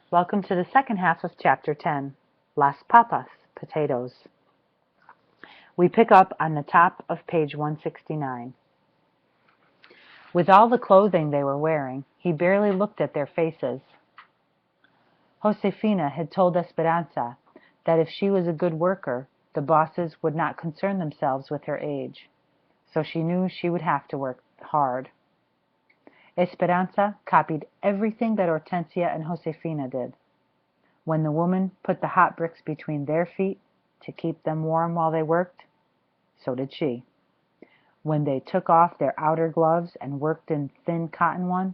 Welcome to the second half of Chapter 10, Las Papas, Potatoes. We pick up on the top of page 169. With all the clothing they were wearing, he barely looked at their faces. Josefina had told Esperanza that if she was a good worker, the bosses would not concern themselves with her age, so she knew she would have to work hard. Esperanza copied everything that Hortensia and Josefina did. When the woman put the hot bricks between their feet to keep them warm while they worked, so did she. When they took off their outer gloves and worked in thin cotton ones,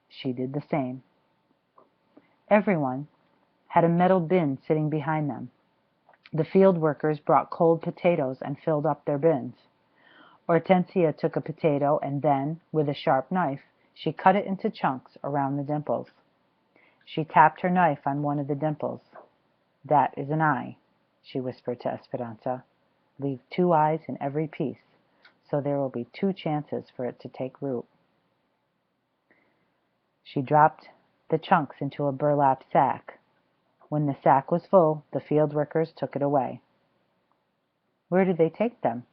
she did the same. Everyone had a metal bin sitting behind them. The field workers brought cold potatoes and filled up their bins. Hortensia took a potato and then, with a sharp knife, she cut it into chunks around the dimples. She tapped her knife on one of the dimples. "That is an eye," she whispered to Esperanza. "Leave 2 eyes in every piece, so there will be 2 chances for it to take root." She dropped the chunks into a burlap sack. When the sack was full, the field workers took it away. "Where do they take them?"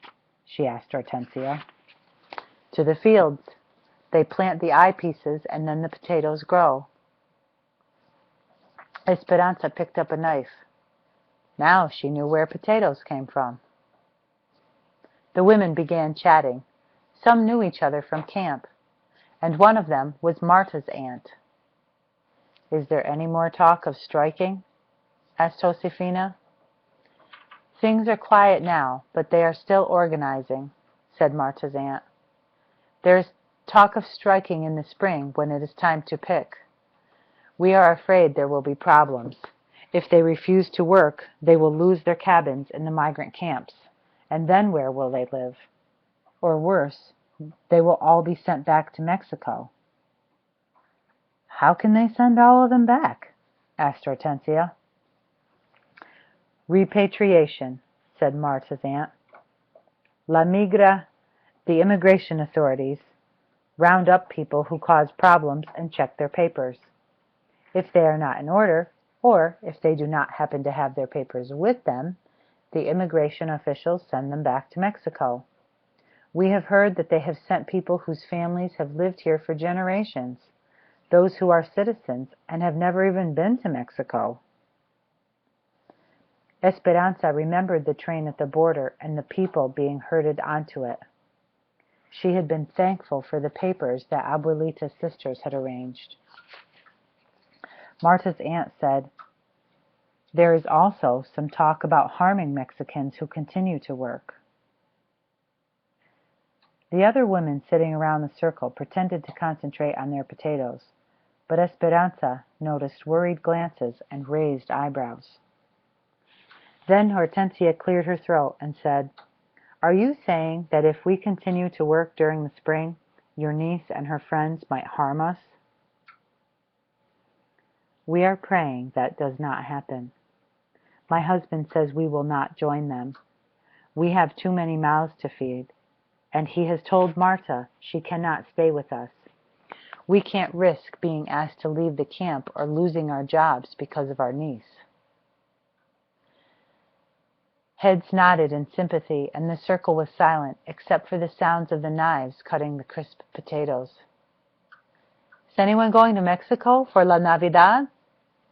she asked Hortensia. "To the fields. They plant the eye pieces and then the potatoes grow." Esperanza picked up a knife. Now she knew where potatoes came from. The women began chatting. Some knew each other from camp, and one of them was Marta's aunt. "Is there any more talk of striking?" asked Josefina. "Things are quiet now, but they are still organizing," said Marta's aunt. "There is talk of striking in the spring when it is time to pick. We are afraid there will be problems. If they refuse to work, they will lose their cabins in the migrant camps, and then where will they live? Or worse, they will all be sent back to Mexico." "How can they send all of them back?" asked Hortensia. "Repatriation," said Marta's aunt. "La migra," the immigration authorities, round up people who cause problems and check their papers. If they are not in order, or if they do not happen to have their papers with them, the immigration officials send them back to Mexico. We have heard that they have sent people whose families have lived here for generations, those who are citizens and have never even been to Mexico." Esperanza remembered the train at the border and the people being herded onto it. She had been thankful for the papers that Abuelita's sisters had arranged. Marta's aunt said, "There is also some talk about harming Mexicans who continue to work." The other women sitting around the circle pretended to concentrate on their potatoes, but Esperanza noticed worried glances and raised eyebrows. Then Hortensia cleared her throat and said, "Are you saying that if we continue to work during the spring, your niece and her friends might harm us?" "We are praying that does not happen. My husband says we will not join them. We have too many mouths to feed, and he has told Marta she cannot stay with us. We can't risk being asked to leave the camp or losing our jobs because of our niece." Heads nodded in sympathy, and the circle was silent, except for the sounds of the knives cutting the crisp potatoes. "Is anyone going to Mexico for La Navidad?"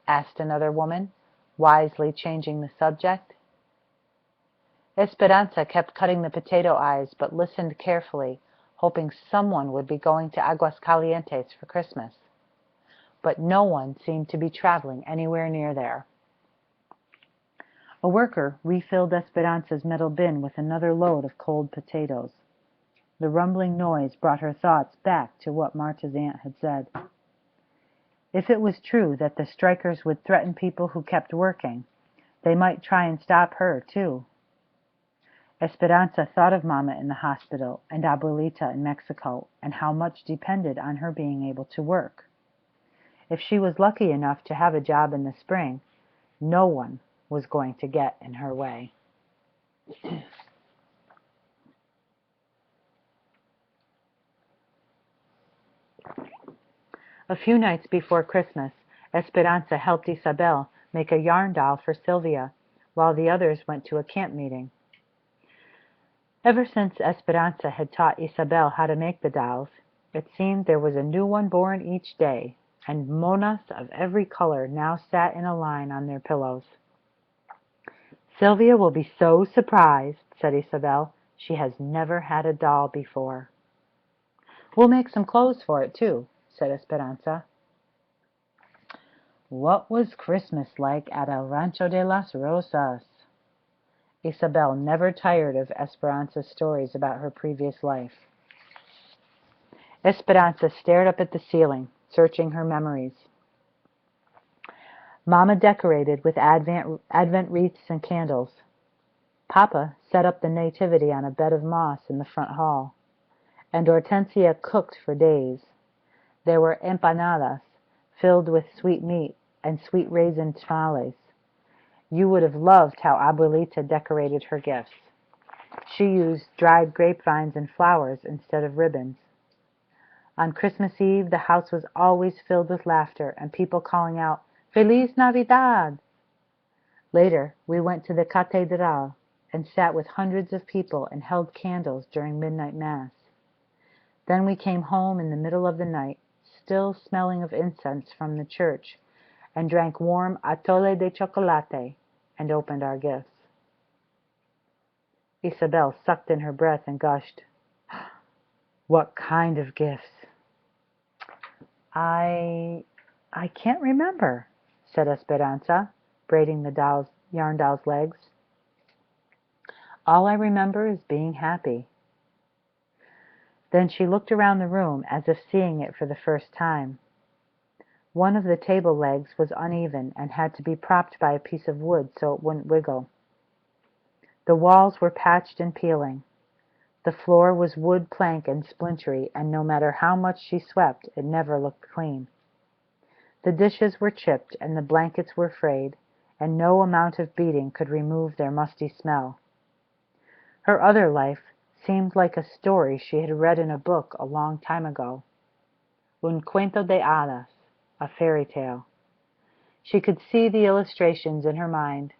asked another woman, wisely changing the subject. Esperanza kept cutting the potato eyes, but listened carefully, hoping someone would be going to Aguascalientes for Christmas. But no one seemed to be traveling anywhere near there. A worker refilled Esperanza's metal bin with another load of cold potatoes. The rumbling noise brought her thoughts back to what Marta's aunt had said. If it was true that the strikers would threaten people who kept working, they might try and stop her, too. Esperanza thought of Mama in the hospital and Abuelita in Mexico and how much depended on her being able to work. If she was lucky enough to have a job in the spring, no one was going to get in her way. A few nights before Christmas, Esperanza helped Isabel make a yarn doll for Sylvia, while the others went to a camp meeting. Ever since Esperanza had taught Isabel how to make the dolls, it seemed there was a new one born each day, and monas of every color now sat in a line on their pillows. "Sylvia will be so surprised," said Isabel. "She has never had a doll before." "We'll make some clothes for it, too," said Esperanza. What was Christmas like at El Rancho de las Rosas? Isabel never tired of Esperanza's stories about her previous life. Esperanza stared up at the ceiling, searching her memories. Mama decorated with Advent wreaths and candles. Papa set up the nativity on a bed of moss in the front hall. And Hortensia cooked for days. There were empanadas filled with sweet meat and sweet raisin tamales. You would have loved how Abuelita decorated her gifts. She used dried grapevines and flowers instead of ribbons. On Christmas Eve, the house was always filled with laughter and people calling out, "Feliz Navidad!" Later, we went to the Catedral and sat with hundreds of people and held candles during midnight mass. Then we came home in the middle of the night, still smelling of incense from the church, and drank warm atole de chocolate and opened our gifts. Isabel sucked in her breath and gushed, "What kind of gifts?" I can't remember," said Esperanza, braiding the yarn doll's legs. "All I remember is being happy." Then she looked around the room as if seeing it for the first time. One of the table legs was uneven and had to be propped by a piece of wood so it wouldn't wiggle. The walls were patched and peeling. The floor was wood plank and splintery, and no matter how much she swept, it never looked clean. The dishes were chipped and the blankets were frayed, and no amount of beating could remove their musty smell. Her other life seemed like a story she had read in a book a long time ago. Un cuento de hadas, a fairy tale. She could see the illustrations in her mind,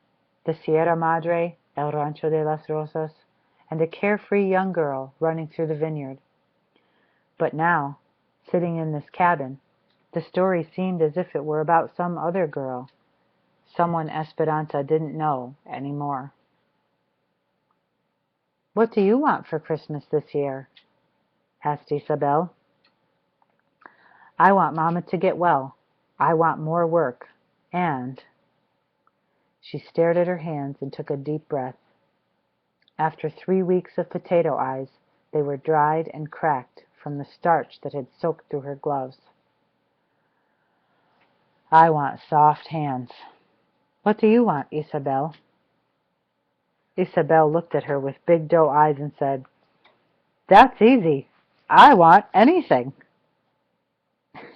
the Sierra Madre, El Rancho de las Rosas, and a carefree young girl running through the vineyard. But now, sitting in this cabin, the story seemed as if it were about some other girl, someone Esperanza didn't know anymore. "What do you want for Christmas this year?" asked Isabel. "I want Mama to get well. I want more work. And—" She stared at her hands and took a deep breath. After 3 weeks of potato eyes, they were dried and cracked from the starch that had soaked through her gloves. "I want soft hands. What do you want, Isabel?" Isabel looked at her with big doe eyes and said, "That's easy. I want anything."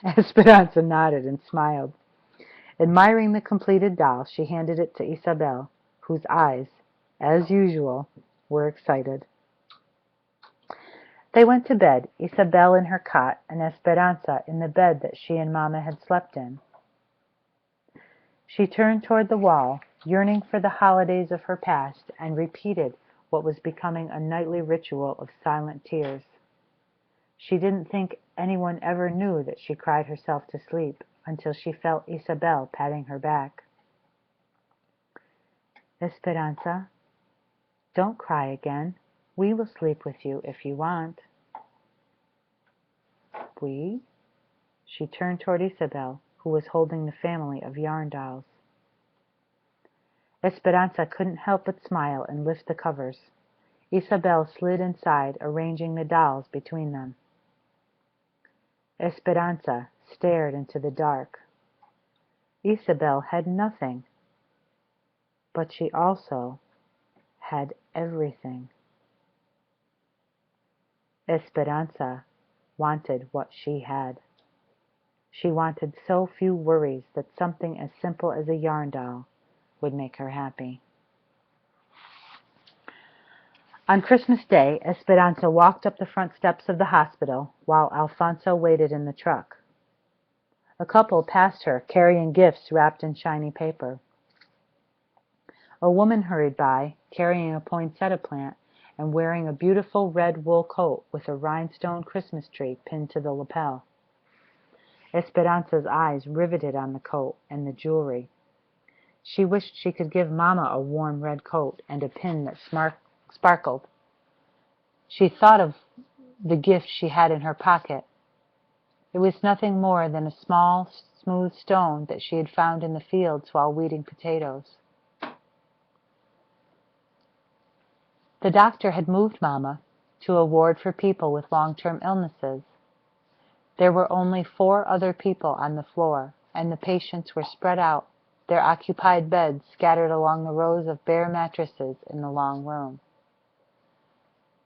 Esperanza nodded and smiled. Admiring the completed doll, she handed it to Isabel, whose eyes, as usual, were excited. They went to bed, Isabel in her cot and Esperanza in the bed that she and Mama had slept in. She turned toward the wall, yearning for the holidays of her past, and repeated what was becoming a nightly ritual of silent tears. She didn't think anyone ever knew that she cried herself to sleep until she felt Isabel patting her back. "Esperanza, don't cry again. We will sleep with you if you want." "We?" She turned toward Isabel, who was holding the family of yarn dolls. Esperanza couldn't help but smile and lift the covers. Isabel slid inside, arranging the dolls between them. Esperanza stared into the dark. Isabel had nothing, but she also had everything. Esperanza wanted what she had. She wanted so few worries that something as simple as a yarn doll would make her happy. On Christmas Day, Esperanza walked up the front steps of the hospital while Alfonso waited in the truck. A couple passed her, carrying gifts wrapped in shiny paper. A woman hurried by, carrying a poinsettia plant and wearing a beautiful red wool coat with a rhinestone Christmas tree pinned to the lapel. Esperanza's eyes riveted on the coat and the jewelry. She wished she could give Mama a warm red coat and a pin that sparkled. She thought of the gift she had in her pocket. It was nothing more than a small, smooth stone that she had found in the fields while weeding potatoes. The doctor had moved Mama to a ward for people with long-term illnesses. There were only 4 other people on the floor, and the patients were spread out, their occupied beds scattered along the rows of bare mattresses in the long room.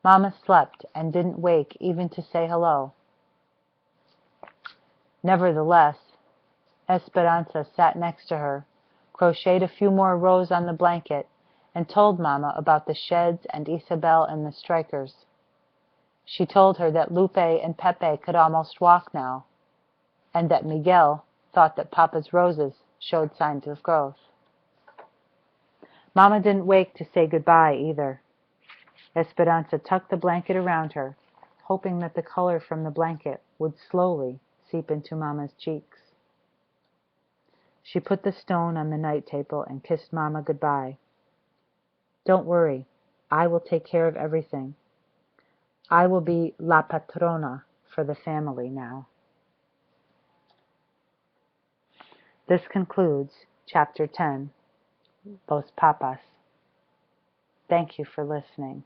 Mama slept and didn't wake even to say hello. Nevertheless, Esperanza sat next to her, crocheted a few more rows on the blanket, and told Mama about the sheds and Isabel and the strikers. She told her that Lupe and Pepe could almost walk now, and that Miguel thought that Papa's roses showed signs of growth. Mama didn't wake to say goodbye either. Esperanza tucked the blanket around her, hoping that the color from the blanket would slowly seep into Mama's cheeks. She put the stone on the night table and kissed Mama goodbye. Don't worry, I will take care of everything. I will be la patrona for the family now. This concludes Chapter 10, Los Papas. Thank you for listening.